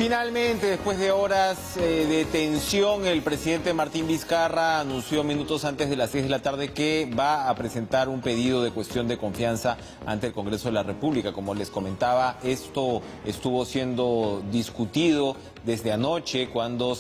Finalmente, después de horas de tensión, el presidente Martín Vizcarra anunció minutos antes de las 6 de la tarde que va a presentar un pedido de cuestión de confianza ante el Congreso de la República. Como les comentaba, esto estuvo siendo discutido desde anoche cuando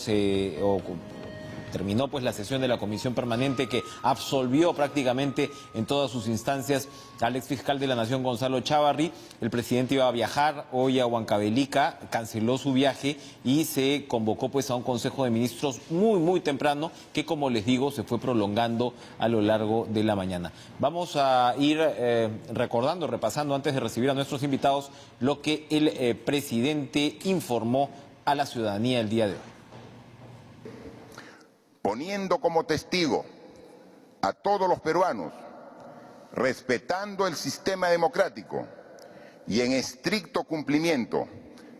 terminó pues la sesión de la Comisión Permanente, que absolvió prácticamente en todas sus instancias al exfiscal de la Nación, Gonzalo Chávarri. El presidente iba a viajar hoy a Huancavelica, canceló su viaje y se convocó pues a un Consejo de Ministros muy temprano, que, como les digo, se fue prolongando a lo largo de la mañana. Vamos a ir repasando antes de recibir a nuestros invitados lo que el presidente informó a la ciudadanía el día de hoy. Poniendo como testigo a todos los peruanos, respetando el sistema democrático y en estricto cumplimiento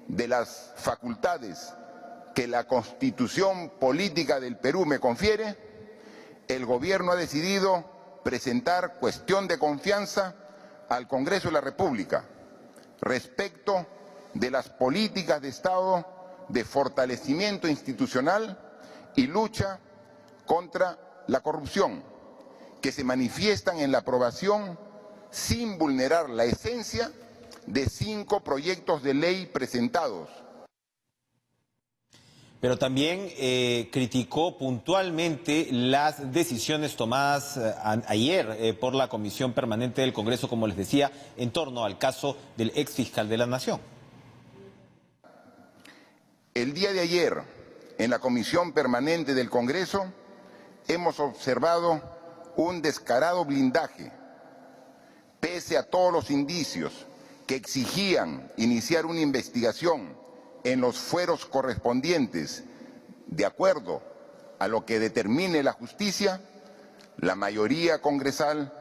de las facultades que la Constitución Política del Perú me confiere, el Gobierno ha decidido presentar cuestión de confianza al Congreso de la República respecto de las políticas de Estado de fortalecimiento institucional y lucha contra la corrupción, que se manifiestan en la aprobación, sin vulnerar la esencia, de 5 proyectos de ley presentados. Pero también criticó puntualmente las decisiones tomadas ayer por la Comisión Permanente del Congreso, como les decía, en torno al caso del exfiscal de la Nación. El día de ayer, en la Comisión Permanente del Congreso, hemos observado un descarado blindaje, pese a todos los indicios que exigían iniciar una investigación en los fueros correspondientes, de acuerdo a lo que determine la justicia. La mayoría congresal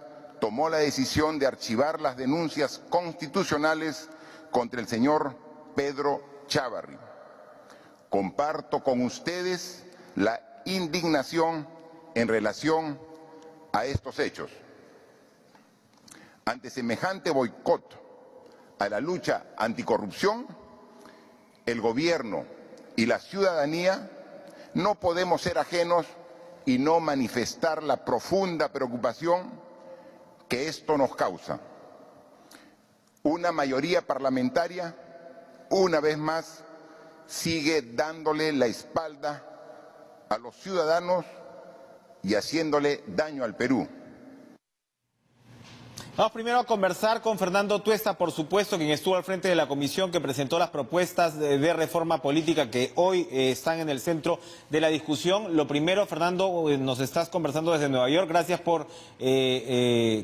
tomó la decisión de archivar las denuncias constitucionales contra el señor Pedro Chávarri. Comparto con ustedes la indignación en relación a estos hechos. Ante semejante boicot a la lucha anticorrupción, el Gobierno y la ciudadanía no podemos ser ajenos y no manifestar la profunda preocupación que esto nos causa. Una mayoría parlamentaria, una vez más, sigue dándole la espalda a los ciudadanos y haciéndole daño al Perú. Vamos primero a conversar con Fernando Tuesta, por supuesto, quien estuvo al frente de la comisión que presentó las propuestas de reforma política que hoy están en el centro de la discusión. Lo primero, Fernando, nos estás conversando desde Nueva York. Gracias por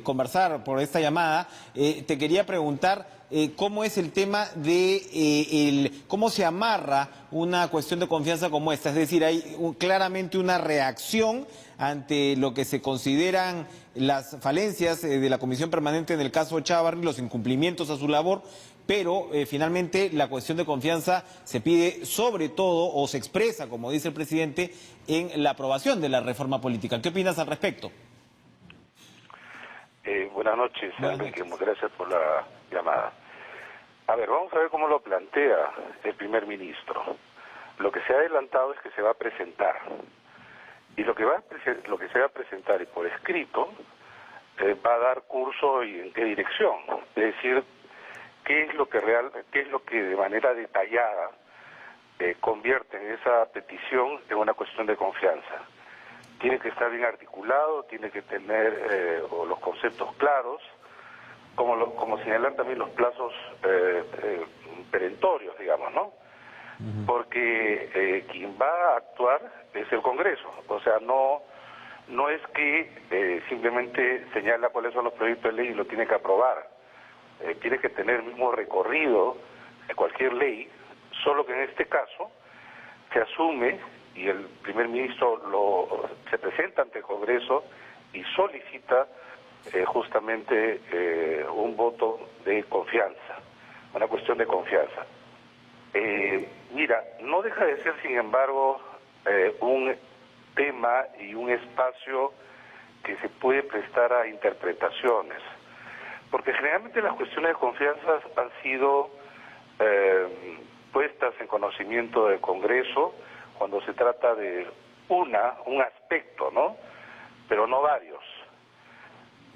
conversar, por esta llamada. Te quería preguntar cómo es el tema de cómo se amarra una cuestión de confianza como esta. Es decir, hay claramente una reacción ante lo que se consideran las falencias de la Comisión Permanente en el caso Chávarri, los incumplimientos a su labor, pero finalmente la cuestión de confianza se pide sobre todo, o se expresa, como dice el presidente, en la aprobación de la reforma política. ¿Qué opinas al respecto? Buenas noches, Enrique. Gracias por la llamada. A ver, vamos a ver cómo lo plantea el primer ministro. Lo que se ha adelantado es que se va a presentar. Y lo que se va a presentar y por escrito va a dar curso y en qué dirección. Es decir, qué es lo que de manera detallada convierte en esa petición en una cuestión de confianza. Tiene que estar bien articulado, tiene que tener los conceptos claros, como señalar también los plazos perentorios, digamos, ¿no? Porque quien va a actuar es el Congreso. O sea, no es que simplemente señala cuáles son los proyectos de ley y lo tiene que aprobar. Tiene que tener el mismo recorrido de cualquier ley, solo que en este caso se asume y el primer ministro se presenta ante el Congreso y solicita justamente un voto de confianza, una cuestión de confianza. Mira, no deja de ser, sin embargo, un tema y un espacio que se puede prestar a interpretaciones, porque generalmente las cuestiones de confianza han sido puestas en conocimiento del Congreso cuando se trata de un aspecto, ¿no? Pero no varios.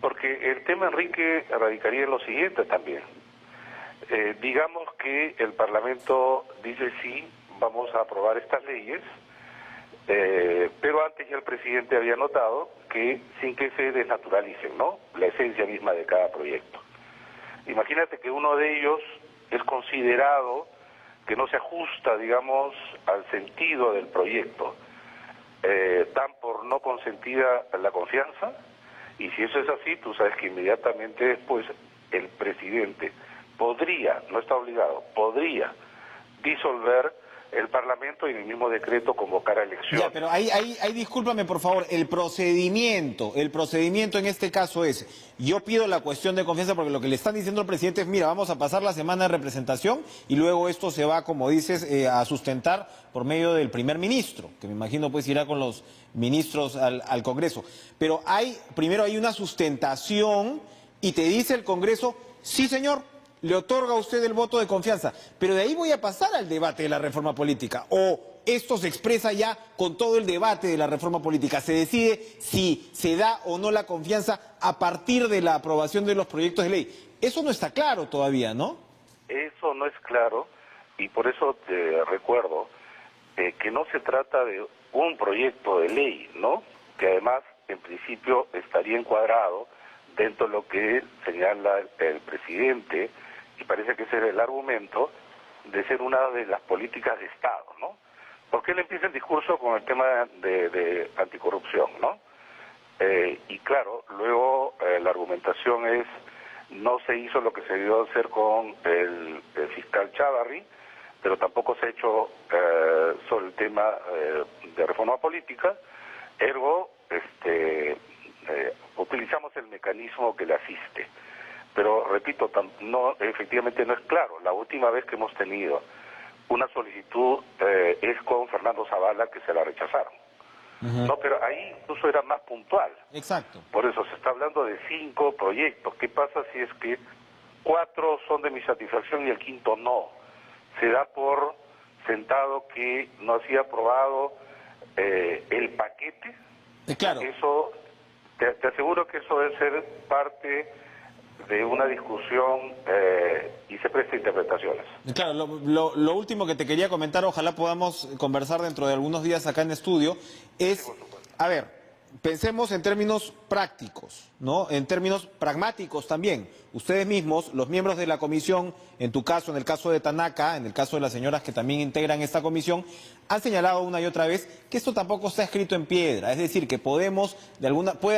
Porque el tema, Enrique, radicaría en lo siguiente también. Digamos que el Parlamento dice sí, vamos a aprobar estas leyes, pero antes ya el presidente había notado que sin que se desnaturalicen, ¿no?, la esencia misma de cada proyecto. Imagínate que uno de ellos es considerado que no se ajusta, digamos, al sentido del proyecto. Dan por no consentida la confianza, y si eso es así, tú sabes que inmediatamente después el presidente podría, no está obligado, podría disolver el Parlamento y en el mismo decreto convocar a elecciones. Ya, pero ahí discúlpame por favor, el procedimiento en este caso es, yo pido la cuestión de confianza porque lo que le están diciendo al presidente es, mira, vamos a pasar la semana de representación y luego esto se va, como dices, a sustentar por medio del primer ministro, que me imagino pues irá con los ministros al Congreso. Pero primero hay una sustentación y te dice el Congreso, sí señor, le otorga a usted el voto de confianza, pero de ahí voy a pasar al debate de la reforma política, o esto se expresa ya con todo el debate de la reforma política, se decide si se da o no la confianza a partir de la aprobación de los proyectos de ley. Eso no está claro todavía, ¿no? Eso no es claro, y por eso te recuerdo que no se trata de un proyecto de ley, ¿no?, que además en principio estaría encuadrado dentro de lo que señala el presidente, y parece que ese es el argumento de ser una de las políticas de Estado, ¿no? Porque él empieza el discurso con el tema de anticorrupción, ¿no? Y claro, luego la argumentación es, no se hizo lo que se debió hacer con el fiscal Chávarri, pero tampoco se ha hecho sobre el tema de reforma política, ergo, utilizamos el mecanismo que le asiste. Pero, repito, efectivamente no es claro. La última vez que hemos tenido una solicitud es con Fernando Zavala, que se la rechazaron. No, pero ahí incluso era más puntual. Exacto. Por eso se está hablando de 5 proyectos. ¿Qué pasa si es que 4 son de mi satisfacción y el quinto no? Se da por sentado que no se ha aprobado el paquete. Claro. Eso, te aseguro que eso debe ser parte de una discusión y se presta interpretaciones. Claro, lo último que te quería comentar, ojalá podamos conversar dentro de algunos días acá en estudio, es, a ver, pensemos en términos prácticos, ¿no? En términos pragmáticos también. Ustedes mismos, los miembros de la comisión, en tu caso, en el caso de Tanaka, en el caso de las señoras que también integran esta comisión, han señalado una y otra vez que esto tampoco está escrito en piedra, es decir, que puede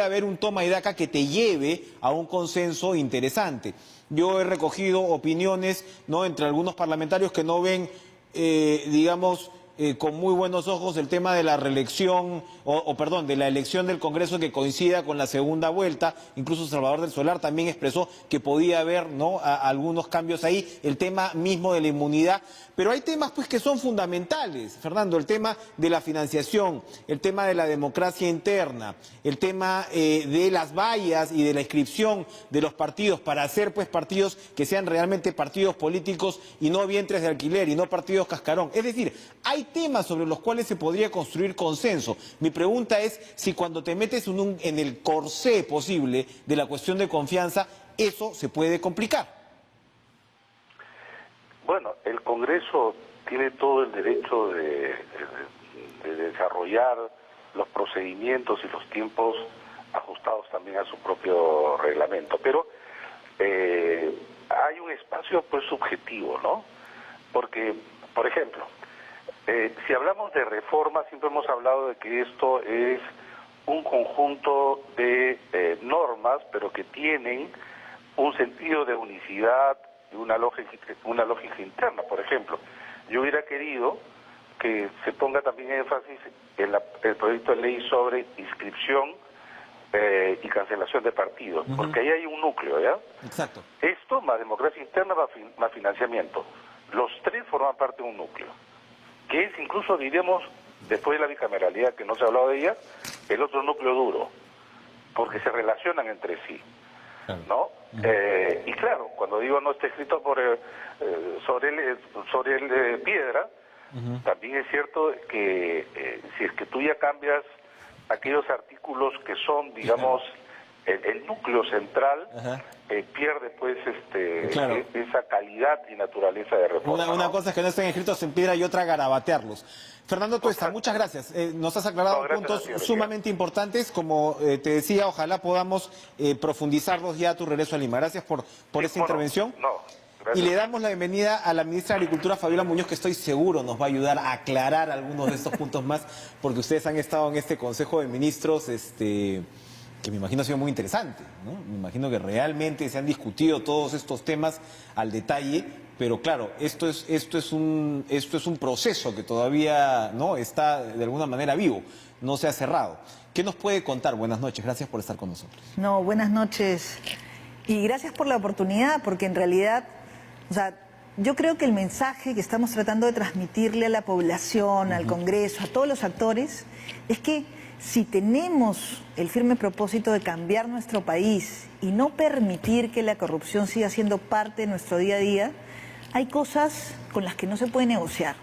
haber un toma y daca que te lleve a un consenso interesante. Yo he recogido opiniones, ¿no?, entre algunos parlamentarios que no ven, digamos, con muy buenos ojos el tema de la reelección, de la elección del Congreso que coincida con la segunda vuelta. Incluso Salvador del Solar también expresó que podía haber, ¿no?, algunos cambios ahí, el tema mismo de la inmunidad. Pero hay temas pues que son fundamentales, Fernando, el tema de la financiación, el tema de la democracia interna, el tema de las vallas y de la inscripción de los partidos para hacer pues partidos que sean realmente partidos políticos y no vientres de alquiler y no partidos cascarón. Es decir, hay temas sobre los cuales se podría construir consenso. Mi pregunta es si cuando te metes en el corsé posible de la cuestión de confianza, eso se puede complicar. Bueno, el Congreso tiene todo el derecho de desarrollar los procedimientos y los tiempos ajustados también a su propio reglamento, pero hay un espacio pues subjetivo, ¿no? Porque, por ejemplo, si hablamos de reforma, siempre hemos hablado de que esto es un conjunto de normas, pero que tienen un sentido de unicidad y una lógica interna. Por ejemplo, yo hubiera querido que se ponga también énfasis en el proyecto de ley sobre inscripción y cancelación de partidos, porque ahí hay un núcleo, ¿ya? Exacto. Esto, más democracia interna, más financiamiento. Los 3 forman parte de un núcleo, que es incluso, diríamos, después de la bicameralidad, que no se ha hablado de ella, el otro núcleo duro, porque se relacionan entre sí. ¿no? Y claro, cuando digo no está escrito sobre el piedra, también es cierto que si es que tú ya cambias aquellos artículos que son, digamos, el núcleo central, pierde pues esa calidad y naturaleza de reforma. Una cosa es que no estén escritos en piedra y otra garabatearlos. Fernando Tuesta, muchas gracias. Nos has aclarado puntos sumamente importantes. Como te decía, ojalá podamos profundizarlos ya a tu regreso a Lima. Gracias por esa intervención. Y le damos la bienvenida a la ministra de Agricultura, Fabiola Muñoz, que estoy seguro nos va a ayudar a aclarar algunos de estos puntos más, porque ustedes han estado en este Consejo de Ministros, que me imagino ha sido muy interesante, ¿no? Me imagino que realmente se han discutido todos estos temas al detalle, pero claro, esto es un proceso que todavía no está de alguna manera vivo, no se ha cerrado. ¿Qué nos puede contar? Buenas noches, gracias por estar con nosotros. No, buenas noches y gracias por la oportunidad, porque en realidad, o sea, yo creo que el mensaje que estamos tratando de transmitirle a la población, al Congreso, a todos los actores, es que si tenemos el firme propósito de cambiar nuestro país y no permitir que la corrupción siga siendo parte de nuestro día a día, hay cosas con las que no se puede negociar.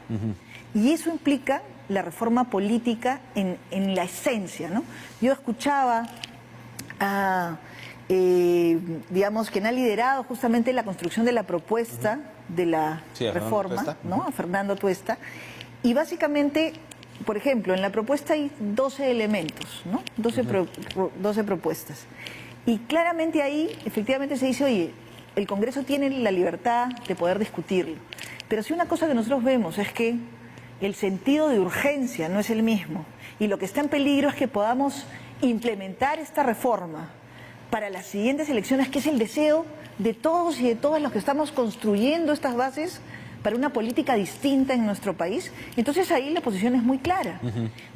Y eso implica la reforma política en la esencia, ¿no? Yo escuchaba a, digamos, quien ha liderado justamente la construcción de la propuesta de la reforma, ¿no? A Fernando Tuesta, y básicamente, por ejemplo, en la propuesta hay 12 elementos, ¿no? 12 propuestas. Y claramente ahí, efectivamente, se dice, oye, el Congreso tiene la libertad de poder discutirlo. Pero si una cosa que nosotros vemos es que el sentido de urgencia no es el mismo. Y lo que está en peligro es que podamos implementar esta reforma para las siguientes elecciones, que es el deseo de todos y de todas los que estamos construyendo estas bases para una política distinta en nuestro país. Entonces ahí la posición es muy clara.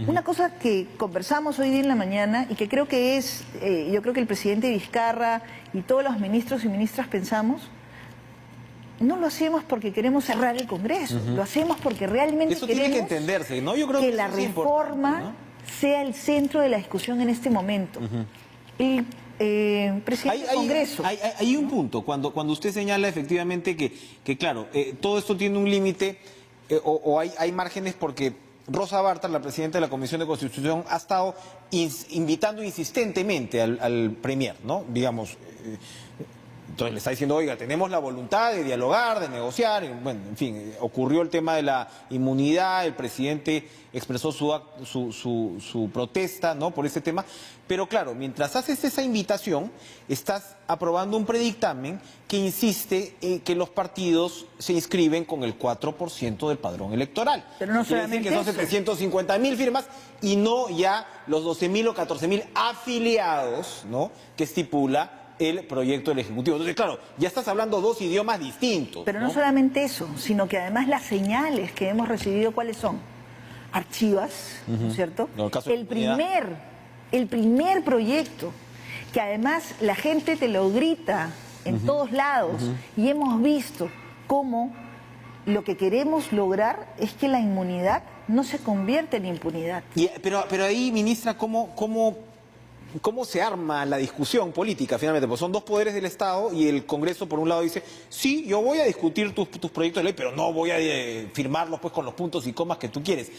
Una cosa que conversamos hoy día en la mañana y que creo que es, yo creo que el presidente Vizcarra y todos los ministros y ministras pensamos, no lo hacemos porque queremos cerrar el Congreso, lo hacemos porque realmente eso queremos tiene que entenderse, ¿no? Yo creo que la reforma sea el centro de la discusión en este momento. El presidente del Congreso. Hay un punto, cuando usted señala efectivamente que claro, todo esto tiene un límite o hay márgenes porque Rosa Bartra, la presidenta de la Comisión de Constitución, ha estado invitando insistentemente al Premier, ¿no? Digamos, entonces le está diciendo, oiga, tenemos la voluntad de dialogar, de negociar, y, bueno, en fin, ocurrió el tema de la inmunidad, el presidente expresó su protesta, ¿no?, por ese tema, pero claro, mientras haces esa invitación, estás aprobando un predictamen que insiste en que los partidos se inscriben con el 4% del padrón electoral. Pero no solamente que son 750.000 firmas y no ya los 12.000 o 14.000 afiliados, ¿no?, que estipula el proyecto del Ejecutivo. Entonces, claro, ya estás hablando dos idiomas distintos. Pero no solamente eso, sino que además las señales que hemos recibido, ¿cuáles son? Archivas, ¿no es cierto? No, el primer proyecto, que además la gente te lo grita en todos lados, y hemos visto cómo lo que queremos lograr es que la inmunidad no se convierta en impunidad. Pero ahí, ministra, ¿cómo se arma la discusión política finalmente? Pues son dos poderes del Estado y el Congreso por un lado dice, sí, yo voy a discutir tus proyectos de ley, pero no voy a firmarlos pues con los puntos y comas que tú quieres.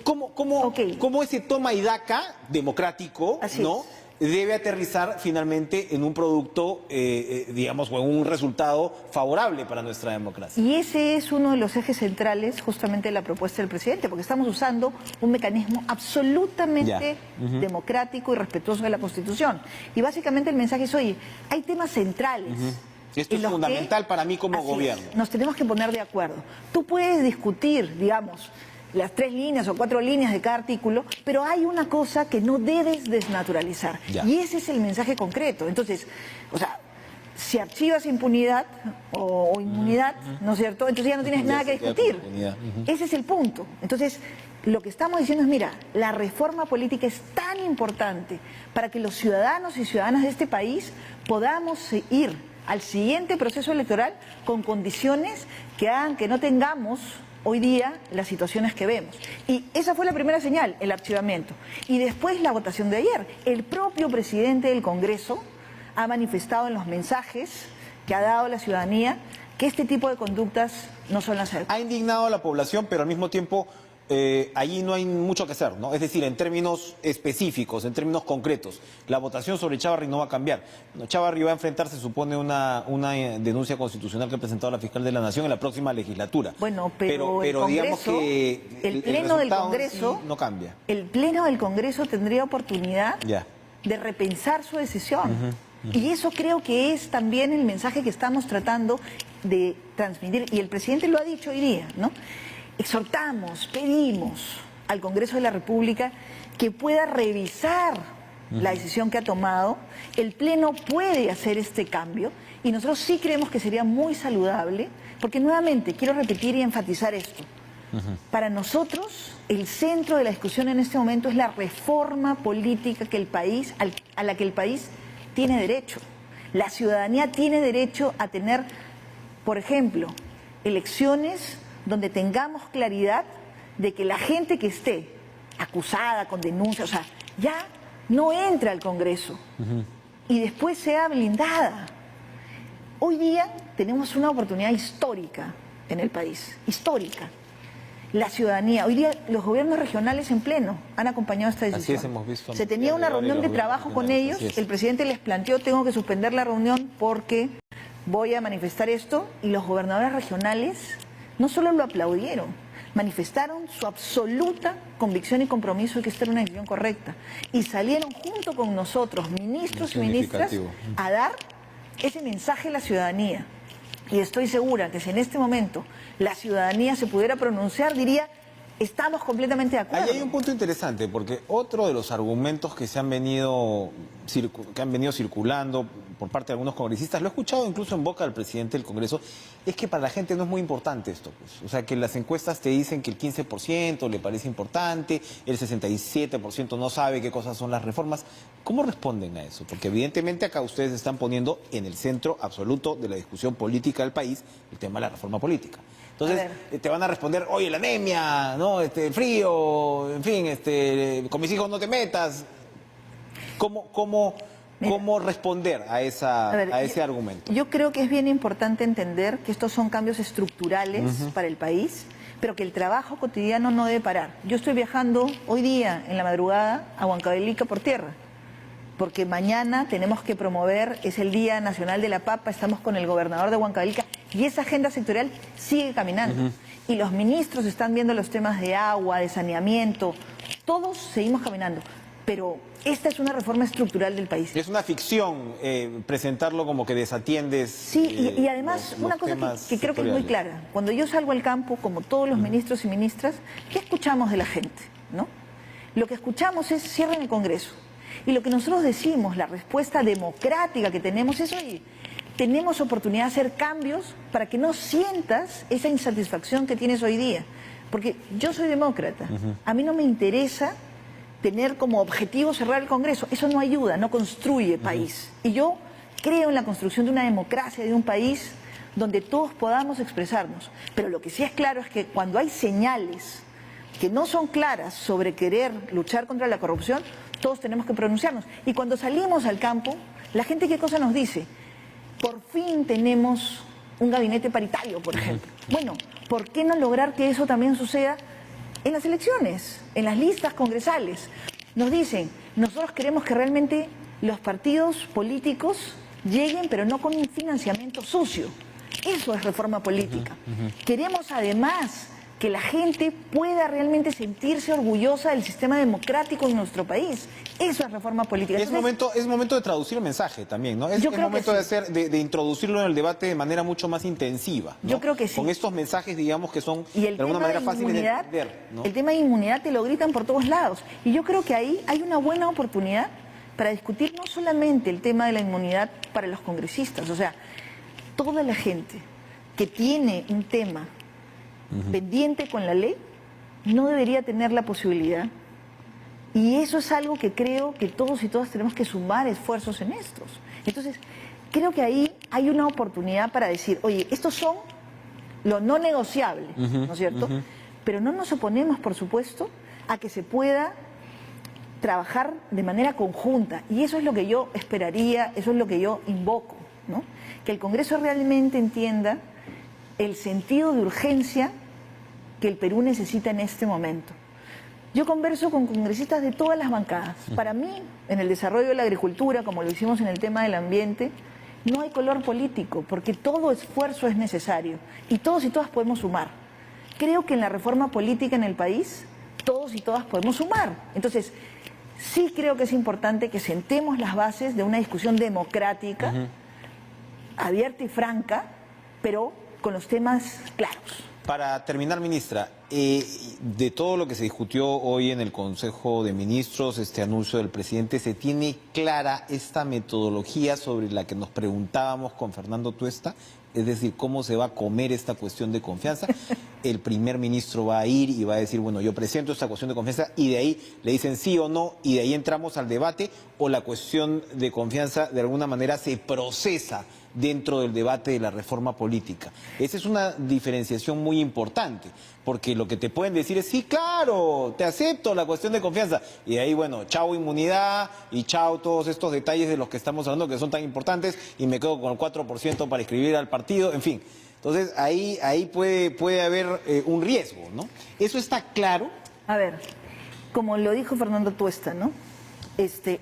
¿Cómo ese toma y daca democrático, ¿no?, debe aterrizar finalmente en un producto, digamos, o en un resultado favorable para nuestra democracia? Y ese es uno de los ejes centrales justamente de la propuesta del presidente, porque estamos usando un mecanismo absolutamente democrático y respetuoso de la Constitución. Y básicamente el mensaje es, oye, hay temas centrales. Esto es fundamental para mí como gobierno. Nos tenemos que poner de acuerdo. Tú puedes discutir, digamos, las 3 líneas o 4 líneas de cada artículo, pero hay una cosa que no debes desnaturalizar. Y ese es el mensaje concreto. Entonces, o sea, si archivas impunidad o inmunidad, ¿no es cierto?, entonces ya no tienes nada que discutir. Ese es el punto. Entonces, lo que estamos diciendo es, mira, la reforma política es tan importante para que los ciudadanos y ciudadanas de este país podamos ir al siguiente proceso electoral con condiciones que hagan que no tengamos hoy día las situaciones que vemos. Y esa fue la primera señal, el archivamiento. Y después la votación de ayer. El propio presidente del Congreso ha manifestado en los mensajes que ha dado la ciudadanía que este tipo de conductas no son las adecuadas. Ha indignado a la población, pero al mismo tiempo allí no hay mucho que hacer, ¿no? Es decir, en términos específicos, en términos concretos, la votación sobre Chávarri no va a cambiar. Chávarri va a enfrentar, se supone, una denuncia constitucional que ha presentado la fiscal de la Nación en la próxima legislatura. Bueno, pero el digamos Congreso, que el Pleno del resultado Congreso, sí no cambia. El Pleno del Congreso tendría oportunidad de repensar su decisión. Y eso creo que es también el mensaje que estamos tratando de transmitir. Y el presidente lo ha dicho hoy día, ¿no? Exhortamos, pedimos al Congreso de la República que pueda revisar la decisión que ha tomado. El Pleno puede hacer este cambio y nosotros sí creemos que sería muy saludable, porque nuevamente quiero repetir y enfatizar esto. Para nosotros, el centro de la discusión en este momento es la reforma política que a la que el país tiene derecho. La ciudadanía tiene derecho a tener, por ejemplo, elecciones donde tengamos claridad de que la gente que esté acusada con denuncias, o sea, ya no entra al Congreso y después sea blindada. Hoy día tenemos una oportunidad histórica en el país, histórica. La ciudadanía, hoy día los gobiernos regionales en pleno han acompañado esta decisión. Así es, hemos visto. Se tenía una reunión de trabajo con ellos, el presidente les planteó, tengo que suspender la reunión porque voy a manifestar esto, y los gobernadores regionales no solo lo aplaudieron, manifestaron su absoluta convicción y compromiso de que esta era una decisión correcta. Y salieron junto con nosotros, ministros y ministras, a dar ese mensaje a la ciudadanía. Y estoy segura que si en este momento la ciudadanía se pudiera pronunciar, diría, estamos completamente de acuerdo. Ahí hay un punto interesante, porque otro de los argumentos que han venido circulando por parte de algunos congresistas, lo he escuchado incluso en boca del presidente del Congreso, es que para la gente no es muy importante esto, pues. O sea, que las encuestas te dicen que el 15% le parece importante, el 67% no sabe qué cosas son las reformas. ¿Cómo responden a eso? Porque evidentemente acá ustedes están poniendo en el centro absoluto de la discusión política del país el tema de la reforma política. Entonces te van a responder, oye, la anemia, ¿no? El frío, en fin, con mis hijos no te metas. ¿Cómo responder a ese argumento? Yo creo que es bien importante entender que estos son cambios estructurales para el país, pero que el trabajo cotidiano no debe parar. Yo estoy viajando hoy día, en la madrugada, a Huancavelica por tierra, porque mañana tenemos que promover, es el Día Nacional de la Papa, estamos con el gobernador de Huancavelica, y esa agenda sectorial sigue caminando. Y los ministros están viendo los temas de agua, de saneamiento, todos seguimos caminando. Pero esta es una reforma estructural del país. Es una ficción presentarlo como que desatiendes. Sí, y además una cosa que creo que es muy clara. Cuando yo salgo al campo, como todos los ministros y ministras, ¿qué escuchamos de la gente? ¿No? Lo que escuchamos es cierren el Congreso. Y lo que nosotros decimos, la respuesta democrática que tenemos es, oye, tenemos oportunidad de hacer cambios para que no sientas esa insatisfacción que tienes hoy día. Porque yo soy demócrata, a mí no me interesa tener como objetivo cerrar el Congreso. Eso no ayuda, no construye país. Y yo creo en la construcción de una democracia, de un país donde todos podamos expresarnos. Pero lo que sí es claro es que cuando hay señales que no son claras sobre querer luchar contra la corrupción, todos tenemos que pronunciarnos. Y cuando salimos al campo, la gente ¿qué cosa nos dice? Por fin tenemos un gabinete paritario, por ejemplo. Bueno, ¿por qué no lograr que eso también suceda en las elecciones, en las listas congresales? Nos dicen, nosotros queremos que realmente los partidos políticos lleguen, pero no con un financiamiento sucio. Eso es reforma política. Queremos además que la gente pueda realmente sentirse orgullosa del sistema democrático en nuestro país. Eso es reforma política. Entonces, es momento de traducir el mensaje también, ¿no? Es momento de introducirlo en el debate de manera mucho más intensiva, ¿no? Yo creo que sí. Con estos mensajes, digamos, que son de alguna manera fáciles de entender, ¿no? El tema de inmunidad te lo gritan por todos lados. Y yo creo que ahí hay una buena oportunidad para discutir no solamente el tema de la inmunidad para los congresistas, o sea, toda la gente que tiene un tema pendiente con la ley no debería tener la posibilidad. Y eso es algo que creo que todos y todas tenemos que sumar esfuerzos en estos. Entonces, creo que ahí hay una oportunidad para decir, oye, estos son lo no negociable, ¿no es cierto? Pero no nos oponemos, por supuesto, a que se pueda trabajar de manera conjunta. Y eso es lo que yo esperaría, eso es lo que yo invoco, ¿no? Que el Congreso realmente entienda el sentido de urgencia que el Perú necesita en este momento. Yo converso con congresistas de todas las bancadas. Para mí, en el desarrollo de la agricultura, como lo hicimos en el tema del ambiente, no hay color político, porque todo esfuerzo es necesario y todos y todas podemos sumar. Creo que en la reforma política en el país, todos y todas podemos sumar. Entonces, sí creo que es importante que sentemos las bases de una discusión democrática, abierta y franca, pero con los temas claros. Para terminar, ministra, de todo lo que se discutió hoy en el Consejo de Ministros, este anuncio del presidente, ¿se tiene clara esta metodología sobre la que nos preguntábamos con Fernando Tuesta? Es decir, ¿cómo se va a comer esta cuestión de confianza? El primer ministro va a ir y va a decir, bueno, yo presento esta cuestión de confianza, y de ahí le dicen sí o no, y de ahí entramos al debate, o la cuestión de confianza de alguna manera se procesa dentro del debate de la reforma política. Esa es una diferenciación muy importante, porque lo que te pueden decir es, sí, claro, te acepto la cuestión de confianza, y de ahí, bueno, chao inmunidad, y chao todos estos detalles de los que estamos hablando que son tan importantes, y me quedo con el 4% para inscribir al partido, en fin. Entonces, ahí puede haber un riesgo, ¿no? ¿Eso está claro? A ver, como lo dijo Fernando Tuesta, ¿no?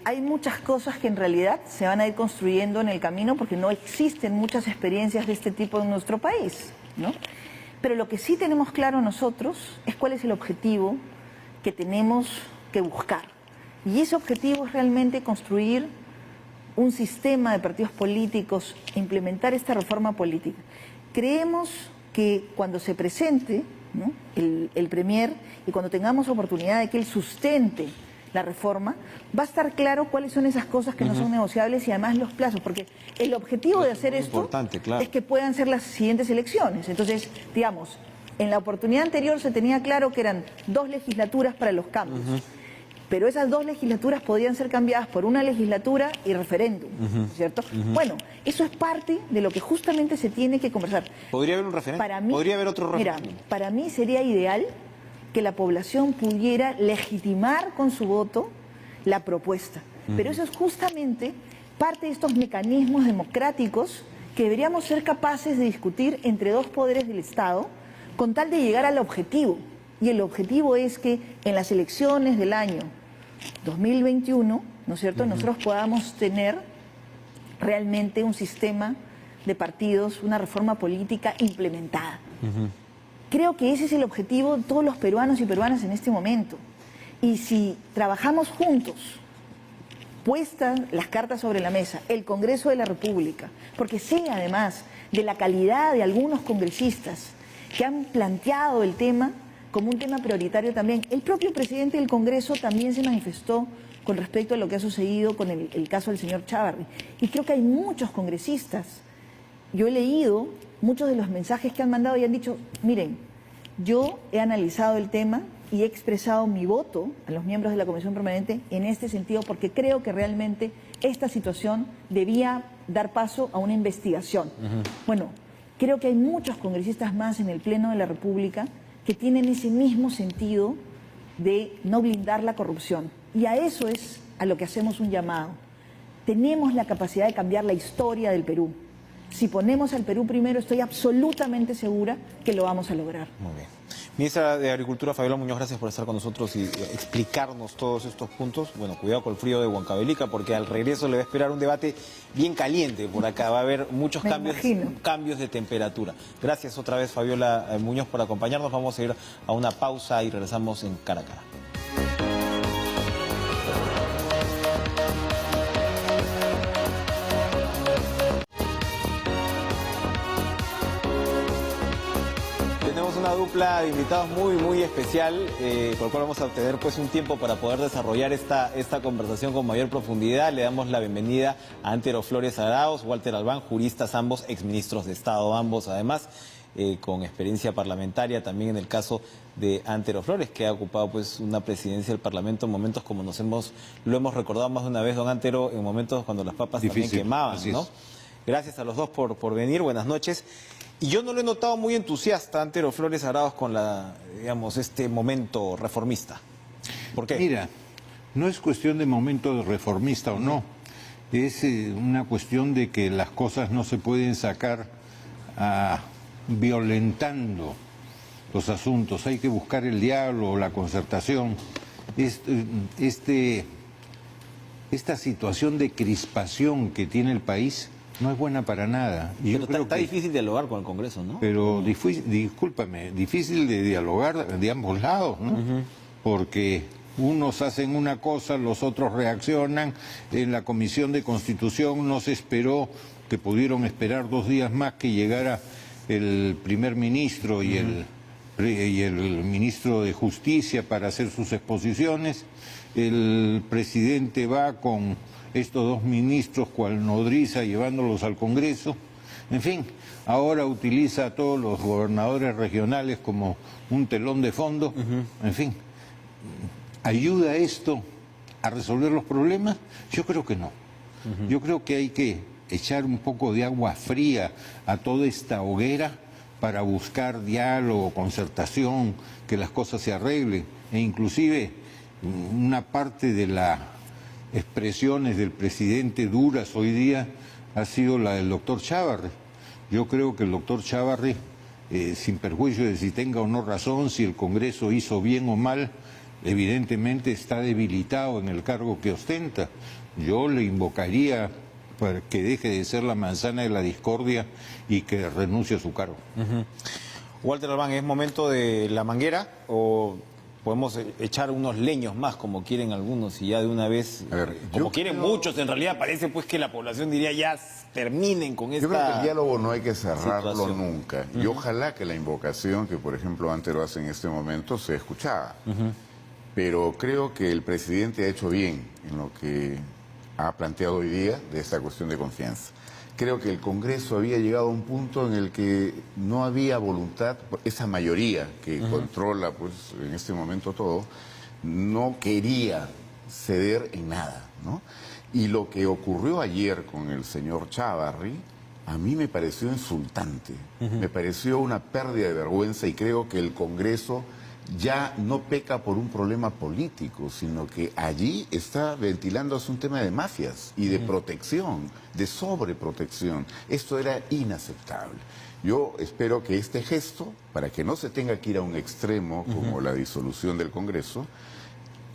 Hay muchas cosas que en realidad se van a ir construyendo en el camino porque no existen muchas experiencias de este tipo en nuestro país, ¿no? Pero lo que sí tenemos claro nosotros es cuál es el objetivo que tenemos que buscar. Y ese objetivo es realmente construir un sistema de partidos políticos, implementar esta reforma política. Creemos que cuando se presente, ¿no?, el Premier, y cuando tengamos oportunidad de que él sustente la reforma, va a estar claro cuáles son esas cosas que no son negociables y además los plazos, porque el objetivo de hacer esto es que puedan ser las siguientes elecciones. Entonces, digamos, en la oportunidad anterior se tenía claro que eran 2 legislaturas para los cambios, pero esas 2 legislaturas podían ser cambiadas por una legislatura y referéndum, ¿cierto? Bueno, eso es parte de lo que justamente se tiene que conversar. ¿Podría haber un referéndum? ¿Podría haber otro referéndum? Mira, para mí sería ideal que la población pudiera legitimar con su voto la propuesta. Pero eso es justamente parte de estos mecanismos democráticos que deberíamos ser capaces de discutir entre 2 poderes del Estado con tal de llegar al objetivo. Y el objetivo es que en las elecciones del año 2021, ¿no es cierto?, nosotros podamos tener realmente un sistema de partidos, una reforma política implementada. Creo que ese es el objetivo de todos los peruanos y peruanas en este momento. Y si trabajamos juntos, puestas las cartas sobre la mesa, el Congreso de la República, porque sé además de la calidad de algunos congresistas que han planteado el tema como un tema prioritario también. El propio presidente del Congreso también se manifestó con respecto a lo que ha sucedido con el caso del señor Chávarri. Y creo que hay muchos congresistas. Yo he leído muchos de los mensajes que han mandado y han dicho, miren, yo he analizado el tema y he expresado mi voto a los miembros de la Comisión Permanente en este sentido porque creo que realmente esta situación debía dar paso a una investigación. Bueno, creo que hay muchos congresistas más en el Pleno de la República que tienen ese mismo sentido de no blindar la corrupción. Y a eso es a lo que hacemos un llamado. Tenemos la capacidad de cambiar la historia del Perú. Si ponemos al Perú primero, estoy absolutamente segura que lo vamos a lograr. Muy bien. Ministra de Agricultura, Fabiola Muñoz, gracias por estar con nosotros y explicarnos todos estos puntos. Bueno, cuidado con el frío de Huancavelica, porque al regreso le va a esperar un debate bien caliente por acá. Va a haber muchos cambios de temperatura. Gracias otra vez, Fabiola Muñoz, por acompañarnos. Vamos a ir a una pausa y regresamos en Cara a Cara. Una dupla de invitados muy especial, por lo cual vamos a obtener pues un tiempo para poder desarrollar esta conversación con mayor profundidad. Le damos la bienvenida a Antero Flores Arauz, Walter Albán, juristas ambos, exministros de Estado ambos, además con experiencia parlamentaria también en el caso de Antero Flores, que ha ocupado pues una presidencia del Parlamento en momentos como lo hemos recordado más de una vez, don Antero, en momentos cuando las papas también quemaban, ¿no? Gracias a los dos por venir, buenas noches. Y yo no lo he notado muy entusiasta, Antero Flores Arauz, con este momento reformista. ¿Por qué? Mira, No es cuestión de momento reformista o no, es una cuestión de que las cosas no se pueden sacar violentando los asuntos, hay que buscar el diálogo, la concertación. Esta situación de crispación que tiene el país no es buena para nada. Y Pero está difícil dialogar con el Congreso, ¿no? Pero discúlpame, difícil de dialogar de ambos lados, ¿no? Porque unos hacen una cosa, los otros reaccionan. En la Comisión de Constitución no se esperó, que pudieron esperar 2 días más que llegara el primer ministro y el ministro de Justicia para hacer sus exposiciones. El presidente va con estos 2 ministros cual nodriza llevándolos al Congreso. En fin, ahora utiliza a todos los gobernadores regionales como un telón de fondo. En fin, ¿ayuda esto a resolver los problemas? Yo creo que no. Yo creo que hay que echar un poco de agua fría a toda esta hoguera para buscar diálogo, concertación, que las cosas se arreglen. E inclusive una parte de las expresiones del presidente duras hoy día ha sido la del doctor Chávarri. Yo creo que el doctor Chávarri, sin perjuicio de si tenga o no razón, si el Congreso hizo bien o mal, evidentemente está debilitado en el cargo que ostenta. Yo le invocaría para que deje de ser la manzana de la discordia y que renuncie a su cargo. Walter Orbán, ¿es momento de la manguera o podemos echar unos leños más como quieren algunos y ya de una vez, como quieren muchos, en realidad parece pues que la población diría ya terminen con esta Yo creo que el diálogo no hay que cerrarlo situación nunca. Y ojalá que la invocación que, por ejemplo, Antero hace en este momento se escuchaba. Pero creo que el presidente ha hecho bien en lo que ha planteado hoy día de esta cuestión de confianza. Creo que el Congreso había llegado a un punto en el que no había voluntad, esa mayoría que controla pues en este momento todo, no quería ceder en nada, ¿no? Y lo que ocurrió ayer con el señor Chávarri, a mí me pareció insultante, me pareció una pérdida de vergüenza y creo que el Congreso ya no peca por un problema político, sino que allí está ventilándose un tema de mafias y de protección, de sobreprotección. Esto era inaceptable. Yo espero que este gesto, para que no se tenga que ir a un extremo como la disolución del Congreso,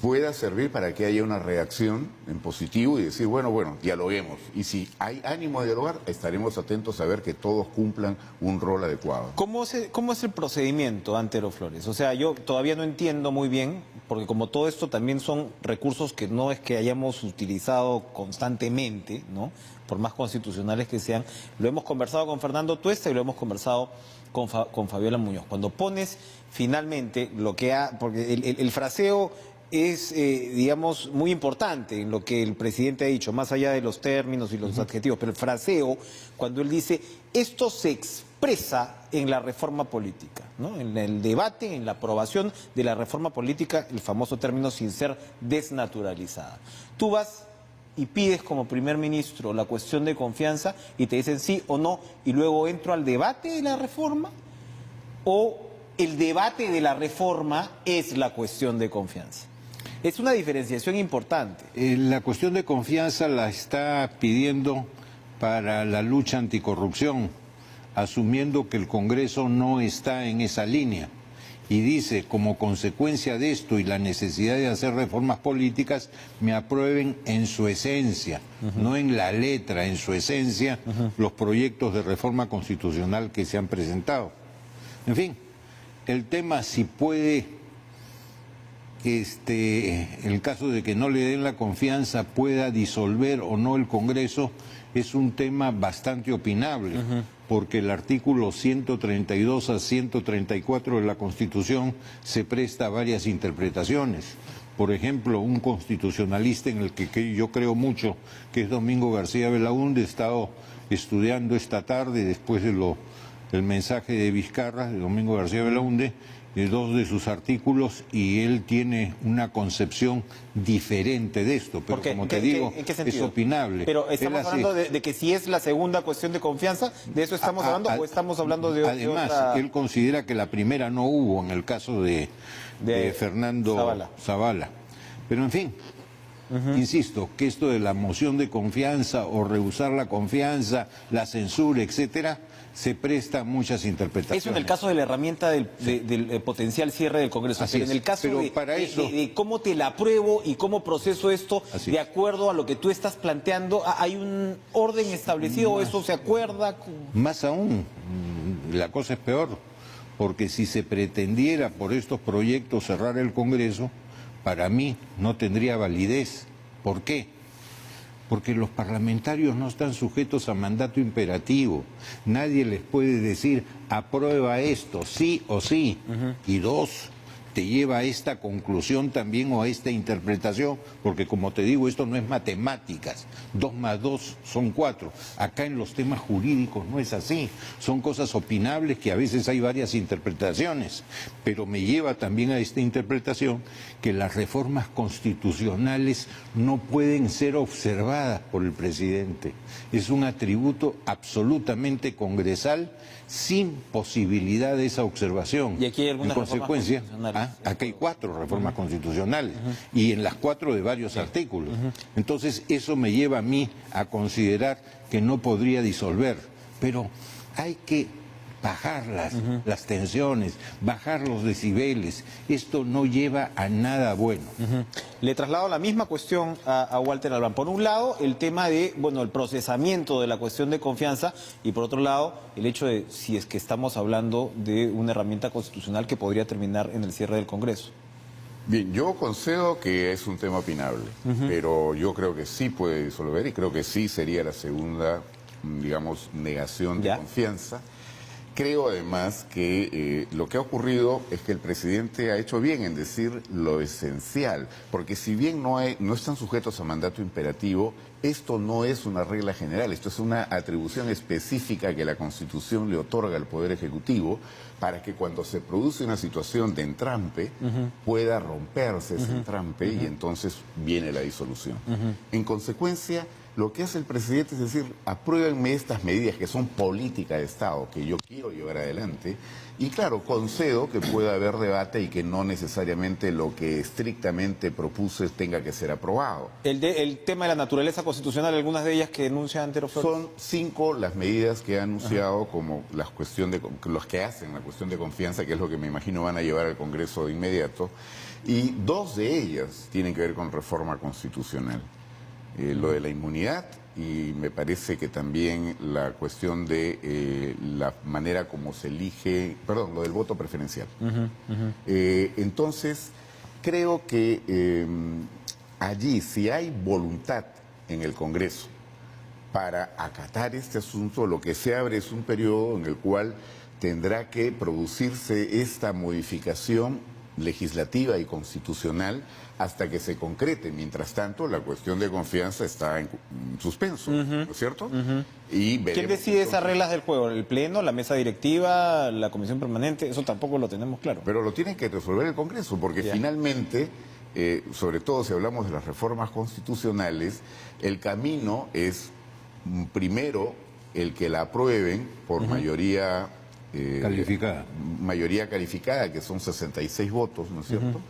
pueda servir para que haya una reacción en positivo y decir, bueno, dialoguemos. Y si hay ánimo de dialogar, estaremos atentos a ver que todos cumplan un rol adecuado. ¿Cómo es el procedimiento, Antero Flores? O sea, yo todavía no entiendo muy bien, porque como todo esto también son recursos que no es que hayamos utilizado constantemente, ¿no? Por más constitucionales que sean. Lo hemos conversado con Fernando Tuesta y lo hemos conversado con Fabiola Muñoz. Cuando pones finalmente lo que ha... Porque el fraseo es, digamos, muy importante en lo que el presidente ha dicho, más allá de los términos y los adjetivos, pero el fraseo, cuando él dice, esto se expresa en la reforma política, ¿no? En el debate, en la aprobación de la reforma política, el famoso término sin ser desnaturalizada. Tú vas y pides como primer ministro la cuestión de confianza y te dicen sí o no, y luego entro al debate de la reforma, o el debate de la reforma es la cuestión de confianza. Es una diferenciación importante. La cuestión de confianza la está pidiendo para la lucha anticorrupción, asumiendo que el Congreso no está en esa línea. Y dice, como consecuencia de esto y la necesidad de hacer reformas políticas, me aprueben en su esencia, no en la letra, en su esencia, los proyectos de reforma constitucional que se han presentado. En fin, el tema si puede, el caso de que no le den la confianza, pueda disolver o no el Congreso, es un tema bastante opinable, porque el artículo 132 a 134 de la Constitución se presta a varias interpretaciones. Por ejemplo, un constitucionalista en el que yo creo mucho, que es Domingo García Belaúnde, he estado estudiando esta tarde, después de el mensaje de Vizcarra, de Domingo García Belaúnde, de 2 de sus artículos, y él tiene una concepción diferente de esto, pero como te digo, es opinable. Pero estamos hablando de que si es la segunda cuestión de confianza, ¿de eso estamos hablando o estamos hablando de además, otra? Él considera que la primera no hubo en el caso de Fernando Zavala. Pero en fin, Insisto, que esto de la moción de confianza o rehusar la confianza, la censura, etcétera, se presta a muchas interpretaciones. Eso en el caso de la herramienta del potencial cierre del Congreso. Así pero en es. el caso Pero para eso... de cómo te la apruebo y cómo proceso esto Así de es. acuerdo a lo que tú estás planteando, ¿hay un orden establecido o eso se acuerda? Más aún, la cosa es peor, porque si se pretendiera por estos proyectos cerrar el Congreso, para mí no tendría validez. ¿Por qué? Porque los parlamentarios no están sujetos a mandato imperativo. Nadie les puede decir, aprueba esto, sí o sí. Y dos, te lleva a esta conclusión también o a esta interpretación, porque como te digo, esto no es matemáticas. 2 más 2 son 4. Acá en los temas jurídicos no es así. Son cosas opinables que a veces hay varias interpretaciones. Pero me lleva también a esta interpretación que las reformas constitucionales no pueden ser observadas por el presidente. Es un atributo absolutamente congresal sin posibilidad de esa observación. Y aquí hay algunas en reformas consecuencia, constitucionales. acá hay 4 reformas constitucionales y en las 4 de varios artículos. Entonces eso me lleva a mí a considerar que no podría disolver, pero hay que bajar las tensiones, bajar los decibeles. Esto no lleva a nada bueno. Le traslado la misma cuestión a Walter Albán. Por un lado, el tema de, bueno, el procesamiento de la cuestión de confianza y por otro lado, el hecho de si es que estamos hablando de una herramienta constitucional que podría terminar en el cierre del Congreso. Bien, yo concedo que es un tema opinable, pero yo creo que sí puede disolver y creo que sí sería la segunda, digamos, negación de ¿Ya? confianza. Creo además que lo que ha ocurrido es que el presidente ha hecho bien en decir lo esencial, porque si bien no están sujetos a mandato imperativo, esto no es una regla general, esto es una atribución específica que la Constitución le otorga al Poder Ejecutivo para que cuando se produce una situación de entrampe pueda romperse ese entrampe y entonces viene la disolución. En consecuencia, lo que hace el presidente es decir, apruébenme estas medidas que son política de Estado, que yo quiero llevar adelante, y claro, concedo que pueda haber debate y que no necesariamente lo que estrictamente propuse tenga que ser aprobado. El tema de la naturaleza constitucional, algunas de ellas que denuncia Antero Flores. Son 5 las medidas que ha anunciado como la cuestión de los que hacen la cuestión de confianza, que es lo que me imagino van a llevar al Congreso de inmediato, y 2 de ellas tienen que ver con reforma constitucional. Lo de la inmunidad y me parece que también la cuestión de la manera como se elige, perdón, lo del voto preferencial. Entonces, creo que allí, si hay voluntad en el Congreso para acatar este asunto, lo que se abre es un periodo en el cual tendrá que producirse esta modificación legislativa y constitucional hasta que se concrete. Mientras tanto, la cuestión de confianza está en suspenso, ¿no es cierto? Y veremos, ¿Quién decide esas reglas del juego? ¿El Pleno, la mesa directiva, la comisión permanente? Eso tampoco lo tenemos claro. Pero lo tiene que resolver el Congreso, porque finalmente, sobre todo si hablamos de las reformas constitucionales, el camino es primero el que la aprueben por mayoría calificada, que son 66 votos, ¿no es cierto?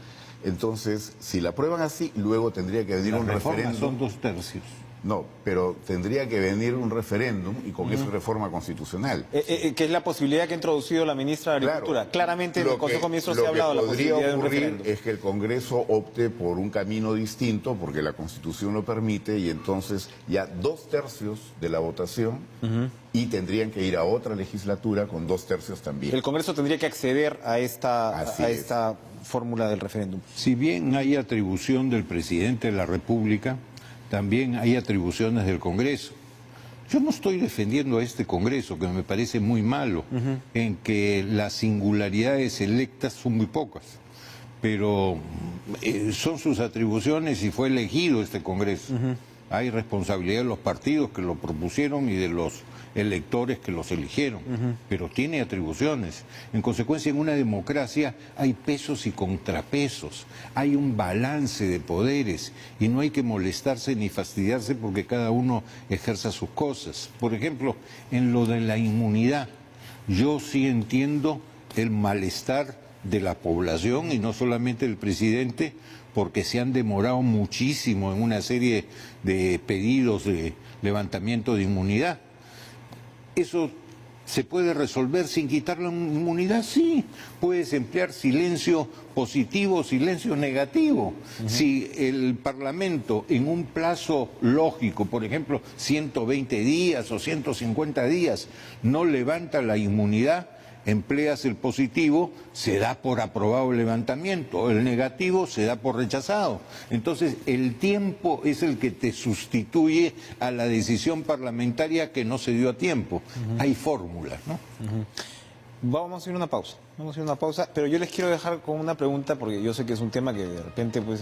Entonces, si la aprueban así, luego tendría que venir un referéndum. Son 2/3. No, pero tendría que venir un referéndum y con eso reforma constitucional. Que es la posibilidad que ha introducido la ministra de Agricultura. Claro, Claramente en el Consejo de Ministros se ha hablado de la posibilidad de un referéndum. Lo que podría ocurrir es que el Congreso opte por un camino distinto, porque la Constitución lo permite, y entonces ya 2/3 de la votación y tendrían que ir a otra legislatura con 2/3 también. El Congreso tendría que acceder a esta fórmula del referéndum. Si bien hay atribución del presidente de la República, también hay atribuciones del Congreso. Yo no estoy defendiendo a este Congreso, que me parece muy malo, en que las singularidades electas son muy pocas, pero son sus atribuciones y fue elegido este Congreso. Hay responsabilidad de los partidos que lo propusieron y de los electores que los eligieron, pero tiene atribuciones. En consecuencia, en una democracia hay pesos y contrapesos, hay un balance de poderes y no hay que molestarse ni fastidiarse porque cada uno ejerza sus cosas. Por ejemplo, en lo de la inmunidad, yo sí entiendo el malestar de la población y no solamente del presidente, porque se han demorado muchísimo en una serie de pedidos de levantamiento de inmunidad. ¿Eso se puede resolver sin quitar la inmunidad? Sí, puedes emplear silencio positivo, silencio negativo. Si el Parlamento en un plazo lógico, por ejemplo 120 días o 150 días, no levanta la inmunidad, empleas el positivo, se da por aprobado el levantamiento, el negativo se da por rechazado. Entonces, el tiempo es el que te sustituye a la decisión parlamentaria que no se dio a tiempo. Hay fórmulas, ¿no? Vamos a ir a una pausa. Vamos a ir a una pausa, pero yo les quiero dejar con una pregunta, porque yo sé que es un tema que de repente pues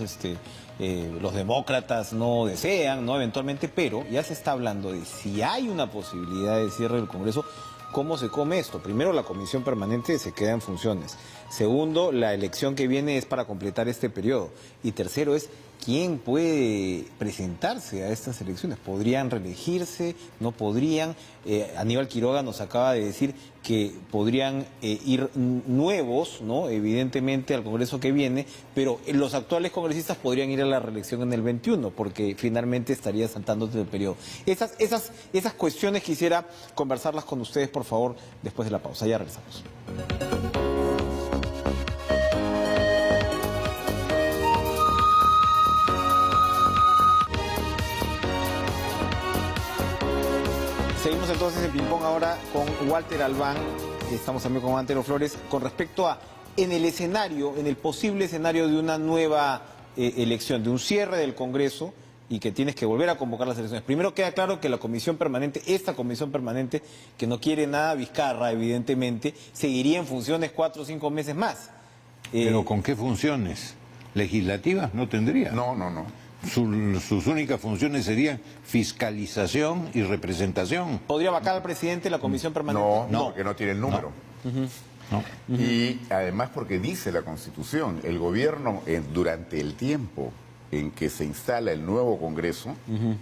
los demócratas no desean, ¿no? Eventualmente, pero ya se está hablando de si hay una posibilidad de cierre del Congreso. ¿Cómo se come esto? Primero, la comisión permanente se queda en funciones. Segundo, la elección que viene es para completar este periodo. Y tercero es, ¿quién puede presentarse a estas elecciones? ¿Podrían reelegirse? ¿No podrían? Aníbal Quiroga nos acaba de decir que podrían ir nuevos, ¿no? Evidentemente, al Congreso que viene, pero los actuales congresistas podrían ir a la reelección en el 21, porque finalmente estaría saltándose el periodo. Esas cuestiones quisiera conversarlas con ustedes, por favor, después de la pausa. Ya regresamos. Seguimos entonces en ping-pong ahora con Walter Albán, estamos también con Antero Flores, con respecto a, en el posible escenario de una nueva elección, de un cierre del Congreso y que tienes que volver a convocar las elecciones. Primero queda claro que la comisión permanente, esta comisión permanente, que no quiere nada Vizcarra, evidentemente, seguiría en funciones 4 o 5 meses más. ¿Pero con qué funciones? ¿Legislativas? No tendría. No. Sus únicas funciones serían fiscalización y representación. ¿Podría vacar al presidente la comisión permanente? No, porque no tiene el número. No. Y además porque dice la Constitución, el gobierno durante el tiempo en que se instala el nuevo Congreso,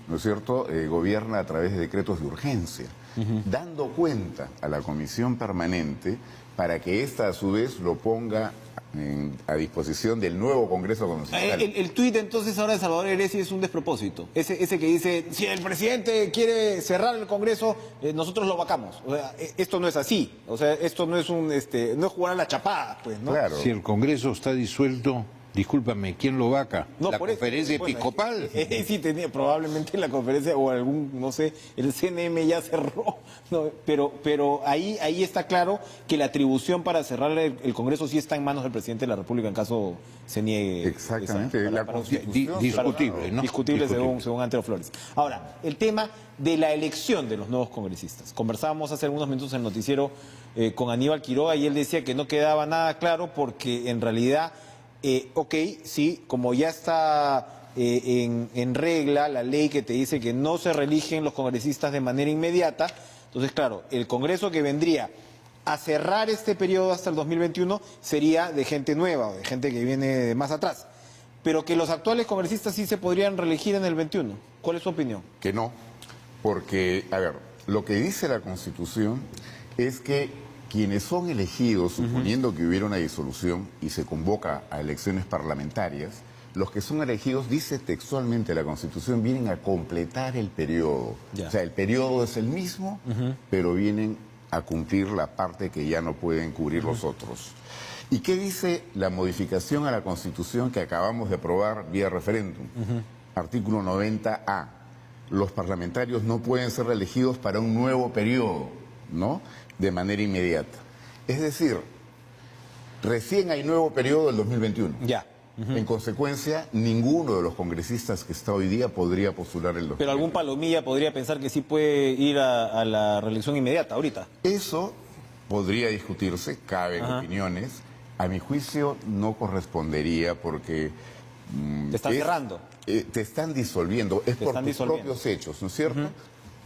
¿no es cierto?, gobierna a través de decretos de urgencia, dando cuenta a la comisión permanente para que ésta a su vez lo ponga a disposición del nuevo Congreso cuando se instale. El tuit entonces ahora de Salvador Heresi es un despropósito. Ese que dice, si el presidente quiere cerrar el Congreso, nosotros lo vacamos. O sea, esto no es así. O sea, esto no es no es jugar a la chapada, pues, ¿no? Claro. Si el Congreso está disuelto, discúlpame, ¿quién lo vaca? No, ¿La por eso, conferencia bueno, episcopal? Sí, tenía probablemente la conferencia o no sé, el CNM ya cerró. No, pero ahí está claro que la atribución para cerrar el Congreso sí está en manos del presidente de la República en caso se niegue. Exactamente, la Constitución. Discutible, ¿no? Discutible según Antero Flores. Ahora, el tema de la elección de los nuevos congresistas. Conversábamos hace algunos minutos en el noticiero con Aníbal Quiroga y él decía que no quedaba nada claro porque en realidad... sí, como ya está en regla la ley que te dice que no se reeligen los congresistas de manera inmediata, entonces claro, el Congreso que vendría a cerrar este periodo hasta el 2021 sería de gente nueva o de gente que viene de más atrás, pero que los actuales congresistas sí se podrían reelegir en el 21. ¿Cuál es su opinión? Que no, porque, a ver, lo que dice la Constitución es que quienes son elegidos, suponiendo que hubiera una disolución y se convoca a elecciones parlamentarias, los que son elegidos, dice textualmente la Constitución, vienen a completar el periodo. Ya. O sea, el periodo es el mismo, pero vienen a cumplir la parte que ya no pueden cubrir los otros. ¿Y qué dice la modificación a la Constitución que acabamos de aprobar vía referéndum? Artículo 90A. Los parlamentarios no pueden ser reelegidos para un nuevo periodo, ¿no?, de manera inmediata. Es decir, recién hay nuevo periodo del 2021. Ya. En consecuencia, ninguno de los congresistas que está hoy día podría postular el 2021. Pero algún palomilla podría pensar que sí puede ir a la reelección inmediata ahorita. Eso podría discutirse, caben opiniones. A mi juicio no correspondería porque... Te están cerrando. Te están disolviendo, es por tus propios hechos, ¿no es cierto?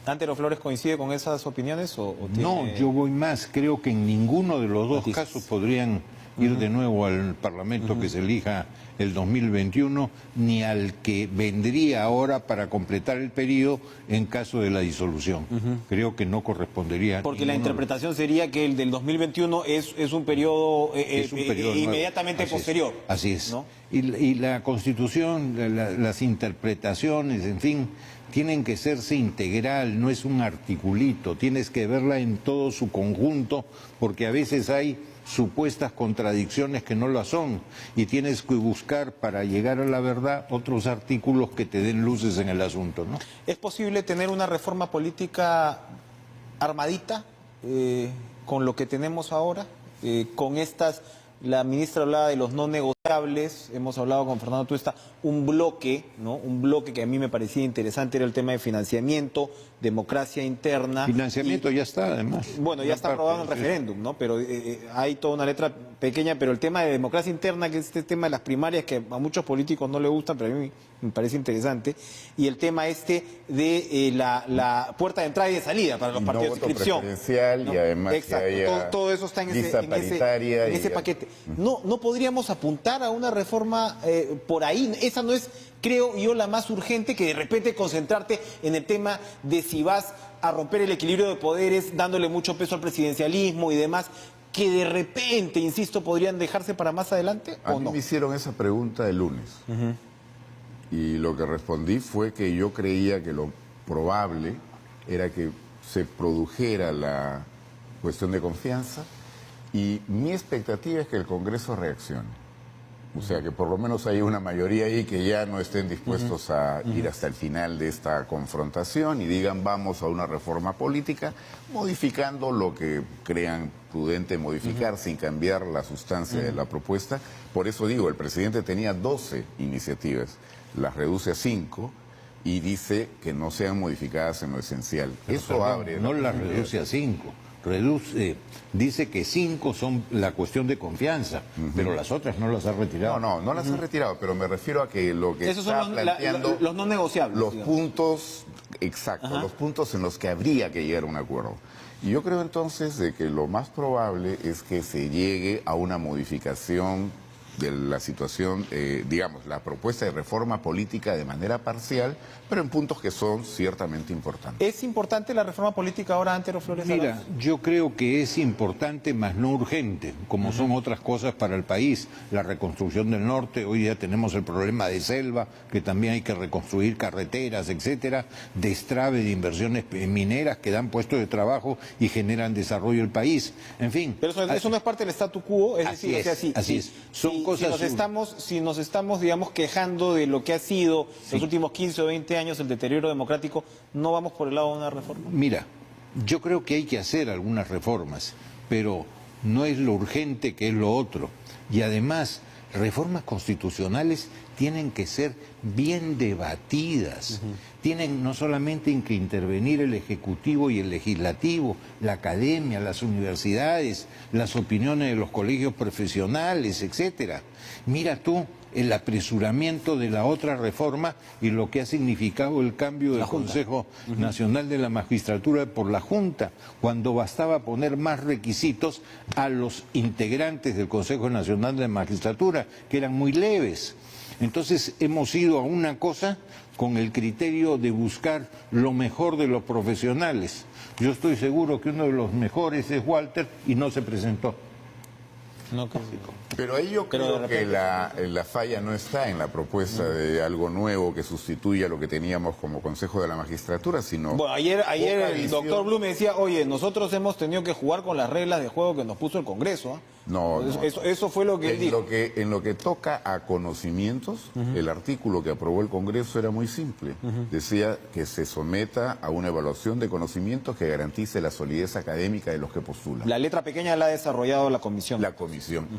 ¿Antero Flores coincide con esas opiniones o tiene... No, yo voy más. Creo que en ninguno de los dos casos podrían ir de nuevo al Parlamento que se elija el 2021, ni al que vendría ahora para completar el periodo en caso de la disolución. Creo que no correspondería. Porque la interpretación sería que el del 2021 es un periodo, es un periodo inmediatamente nuevo. posterior. Así es. ¿No? Y la Constitución, las interpretaciones, en fin, tienen que serse integral, no es un articulito, tienes que verla en todo su conjunto, porque a veces hay supuestas contradicciones que no las son, y tienes que buscar para llegar a la verdad otros artículos que te den luces en el asunto, ¿no? ¿Es posible tener una reforma política armadita con lo que tenemos ahora? Con estas, la ministra hablaba de los no negociables, hemos hablado con Fernando Tuesta, un bloque, ¿no? Un bloque que a mí me parecía interesante era el tema de financiamiento, democracia interna. Financiamiento ya está, además. Bueno, ya está aprobado en referéndum, ¿no? Pero hay toda una letra pequeña, pero el tema de democracia interna, que es este tema de las primarias, que a muchos políticos no le gusta, pero a mí me parece interesante, y el tema de la puerta de entrada y de salida para los partidos de inscripción. ¿No? Y además exacto, que haya todo eso está en ese paquete. No podríamos apuntar a una reforma por ahí. Esa no es, creo yo, la más urgente, que de repente concentrarte en el tema de si vas a romper el equilibrio de poderes, dándole mucho peso al presidencialismo y demás, que de repente, insisto, podrían dejarse para más adelante, ¿o no? A mí no? me hicieron esa pregunta el lunes. Y lo que respondí fue que yo creía que lo probable era que se produjera la cuestión de confianza, y mi expectativa es que el Congreso reaccione. O sea, que por lo menos hay una mayoría ahí que ya no estén dispuestos a ir hasta el final de esta confrontación y digan vamos a una reforma política, modificando lo que crean prudente modificar sin cambiar la sustancia de la propuesta. Por eso digo, el presidente tenía 12 iniciativas, las reduce a 5 y dice que no sean modificadas en lo esencial. Pero eso abre... No las reduce a 5. Dice que 5 son la cuestión de confianza, pero las otras no las ha retirado. No las ha retirado, pero me refiero a que lo que Esos está son planteando... los no negociables. Los digamos. puntos, exacto, los puntos en los que habría que llegar a un acuerdo. Y yo creo entonces de que lo más probable es que se llegue a una modificación de la situación, digamos, la propuesta de reforma política de manera parcial, pero en puntos que son ciertamente importantes. ¿Es importante la reforma política ahora, Antero Flores? Mira, yo creo que es importante, mas no urgente, como son otras cosas para el país. La reconstrucción del norte, hoy ya tenemos el problema de selva, que también hay que reconstruir carreteras, etcétera, destrave de inversiones mineras que dan puestos de trabajo y generan desarrollo del país. En fin. Pero eso no es parte del statu quo, es decir, así es. Son cosas... Si nos estamos, digamos, quejando de lo que ha sido los últimos 15 o 20 años el deterioro democrático, ¿no vamos por el lado de una reforma? Mira, yo creo que hay que hacer algunas reformas, pero no es lo urgente que es lo otro. Y además, reformas constitucionales tienen que ser bien debatidas. Tienen no solamente que intervenir el Ejecutivo y el Legislativo, la academia, las universidades, las opiniones de los colegios profesionales, etcétera. Mira tú el apresuramiento de la otra reforma y lo que ha significado el cambio del Consejo Nacional de la Magistratura por la Junta, cuando bastaba poner más requisitos a los integrantes del Consejo Nacional de la Magistratura, que eran muy leves. Entonces hemos ido a una cosa con el criterio de buscar lo mejor de los profesionales. Yo estoy seguro que uno de los mejores es Walter y no se presentó. No, pero ahí yo creo que la falla no está en la propuesta de algo nuevo que sustituya lo que teníamos como Consejo de la Magistratura, sino... Bueno, ayer el doctor Blum me decía, oye, nosotros hemos tenido que jugar con las reglas de juego que nos puso el Congreso, ¿eh? Eso fue lo que él dijo. En lo que toca a conocimientos, el artículo que aprobó el Congreso era muy simple. Decía que se someta a una evaluación de conocimientos que garantice la solidez académica de los que postulan. La letra pequeña la ha desarrollado la comisión.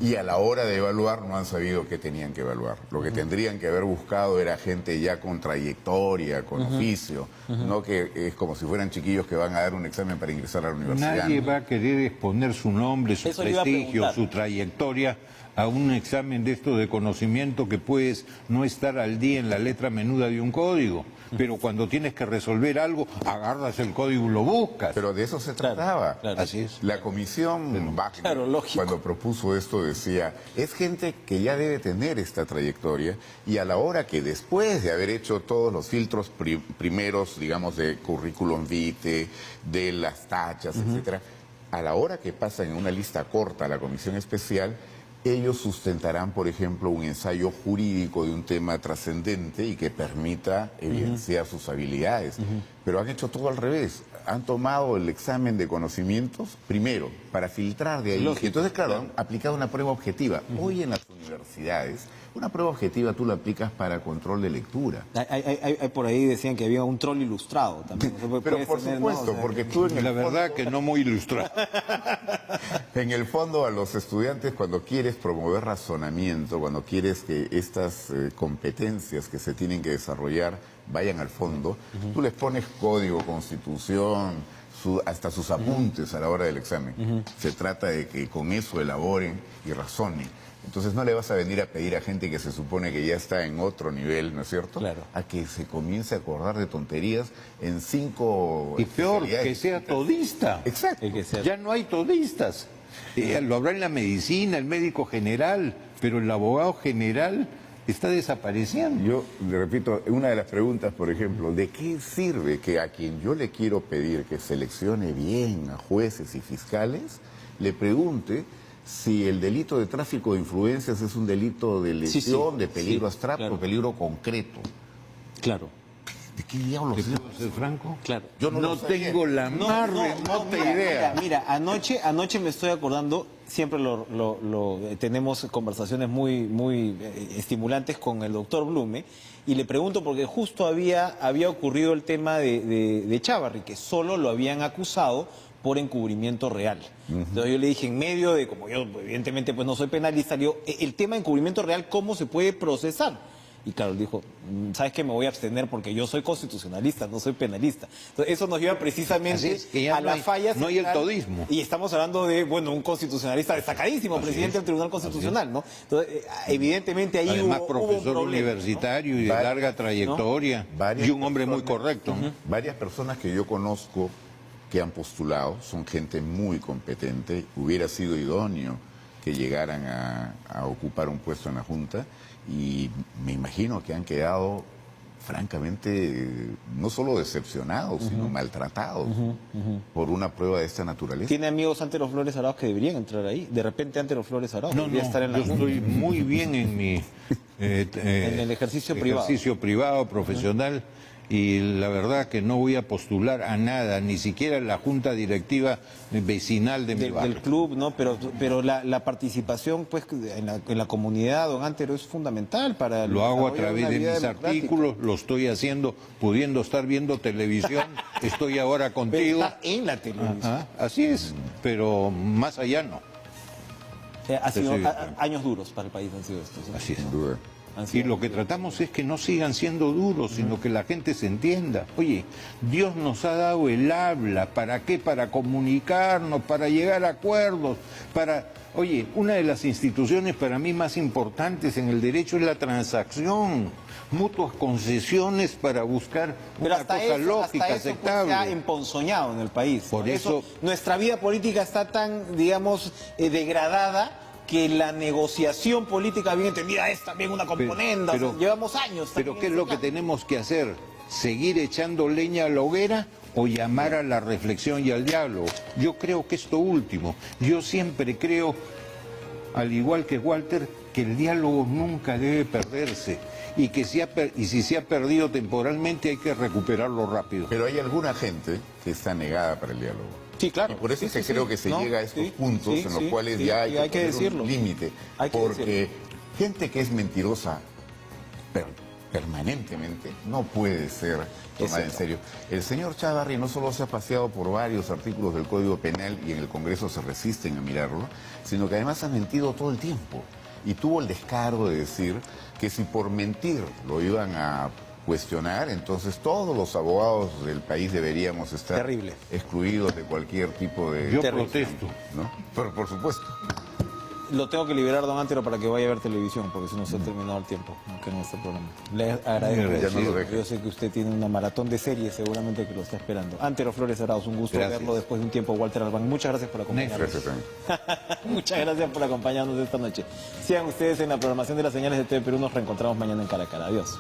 Y a la hora de evaluar no han sabido qué tenían que evaluar. Lo que tendrían que haber buscado era gente ya con trayectoria, con oficio, no que es como si fueran chiquillos que van a dar un examen para ingresar a la universidad. Nadie va a querer exponer su nombre, su prestigio, su trayectoria a un examen de esto de conocimiento que puedes no estar al día en la letra menuda de un código, pero cuando tienes que resolver algo, agarras el código y lo buscas. Pero de eso se trataba. claro. Así es. La comisión Wagner, claro, lógico. cuando propuso esto, decía, es gente que ya debe tener esta trayectoria y a la hora que después de haber hecho todos los filtros primeros, digamos, de currículum vitae, de las tachas, etcétera, a la hora que pasan en una lista corta a la comisión especial, ellos sustentarán, por ejemplo, un ensayo jurídico de un tema trascendente y que permita evidenciar sus habilidades. Pero han hecho todo al revés. Han tomado el examen de conocimientos primero para filtrar de ahí. Lógico, Y entonces, claro, han aplicado una prueba objetiva. Hoy en las universidades, una prueba objetiva tú la aplicas para control de lectura. Hay por ahí decían que había un troll ilustrado también. O sea, Pero puedes por tener, ¿no? supuesto, O sea, porque tú en el La verdad que no muy ilustrado. En el fondo, a los estudiantes, cuando quieres promover razonamiento, cuando quieres que estas competencias que se tienen que desarrollar vayan al fondo, tú les pones código, constitución, hasta sus apuntes a la hora del examen. Se trata de que con eso elaboren y razonen. Entonces no le vas a venir a pedir a gente que se supone que ya está en otro nivel, ¿no es cierto? Claro. A que se comience a acordar de tonterías en 5... Y peor, que especialidades sea distintas. todista. Exacto. Hay que ser. Ya no hay todistas. Lo habrá en la medicina, el médico general, pero el abogado general está desapareciendo. Yo le repito, una de las preguntas, por ejemplo, ¿de qué sirve que a quien yo le quiero pedir que seleccione bien a jueces y fiscales, le pregunte si el delito de tráfico de influencias es un delito de lesión, de peligro abstracto, claro. peligro concreto? Claro, ¿De qué diablos ¿Te sirve? puedo ser franco? claro. Yo no No lo sabía. tengo la más remota idea. Mira, anoche me estoy acordando, siempre tenemos conversaciones muy estimulantes con el doctor Blume, y le pregunto porque justo había ocurrido el tema de Chávarri, que solo lo habían acusado por encubrimiento real. Entonces yo le dije, en medio de, como yo evidentemente pues no soy penalista, le digo, el tema de encubrimiento real, ¿cómo se puede procesar? Y claro, él dijo, ¿sabes qué? Me voy a abstener porque yo soy constitucionalista, no soy penalista. Entonces, eso nos lleva precisamente Así es, que ya a no las hay- fallas. no hay el todismo. Y estamos hablando de, bueno, un constitucionalista destacadísimo, presidente del Tribunal Constitucional, ¿no? Entonces, evidentemente ahí Además, hubo un profesor problema, ¿no? universitario y de Vari- larga trayectoria, Varias y un hombre muy personas- correcto. ¿no? Varias personas que yo conozco que han postulado son gente muy competente, hubiera sido idóneo que llegaran a ocupar un puesto en la Junta y me imagino que han quedado francamente no solo decepcionados, sino maltratados por una prueba de esta naturaleza. Tiene amigos ante los Flores Arauz que deberían entrar ahí. De repente ante los Flores Arauz No, debería no, estar en la yo Junta. estoy muy bien en mi En el ejercicio privado. profesional, y la verdad que no voy a postular a nada, ni siquiera a la junta directiva vecinal de mi barrio. Del club, ¿no? Pero la participación pues en la comunidad, don Antero, es fundamental para el Lo hago a desarrollo través una de vida mis democrática. artículos, lo estoy haciendo pudiendo estar viendo televisión, estoy ahora Pero contigo. está en la televisión. Ajá, así es, pero más allá no. O sea, ha Te sido soy franco. años duros para el país han sido estos. ¿eh? Así es. Sin duda. Han Y sido- lo que tratamos es que no sigan siendo duros, sino que la gente se entienda. Oye, Dios nos ha dado el habla, ¿para qué? Para comunicarnos, para llegar a acuerdos, para... Oye, una de las instituciones para mí más importantes en el derecho es la transacción, mutuas concesiones para buscar Pero una hasta cosa eso, lógica, hasta eso pues, aceptable. se ha emponzoñado en el país. Por eso- nuestra vida política está tan, digamos, degradada que la negociación política bien entendida es también una componenda. pero- O sea, llevamos años. Pero también ¿qué es en lo ese que campo. tenemos que hacer? ¿Seguir echando leña a la hoguera o llamar a la reflexión y al diálogo? Yo creo que esto último. Yo siempre creo, al igual que Walter, que el diálogo nunca debe perderse y que si se ha perdido temporalmente hay que recuperarlo rápido. Pero hay alguna gente que está negada para el diálogo. Sí, claro. Y por eso Sí, es que sí, creo sí. que se No, llega a estos sí, puntos sí, en los sí, cuales sí, ya hay y hay que poner decirlo. un límite. Hay que Porque gente que es mentirosa permanentemente no puede ser tomada en cierto. serio. El señor Chávarri no solo se ha paseado por varios artículos del Código Penal y en el Congreso se resisten a mirarlo, sino que además ha mentido todo el tiempo. Y tuvo el descaro de decir que si por mentir lo iban a cuestionar, entonces todos los abogados del país deberíamos estar Terrible. excluidos de cualquier tipo de... Yo Terrible. protesto. ¿no? Pero por supuesto. lo tengo que liberar, don Antero, para que vaya a ver televisión, porque si no se ha terminado el tiempo acá en este programa. Le agradezco. Ya no lo deje. Yo sé que usted tiene una maratón de series, seguramente que lo está esperando. Antero Flores Arauz, un gusto Gracias. verlo después de un tiempo. Walter Albán, muchas gracias por acompañarnos. Gracias también. Muchas gracias por acompañarnos esta noche. Sigan ustedes en la programación de las señales de TV Perú. Nos reencontramos mañana en Cara a Cara. Adiós.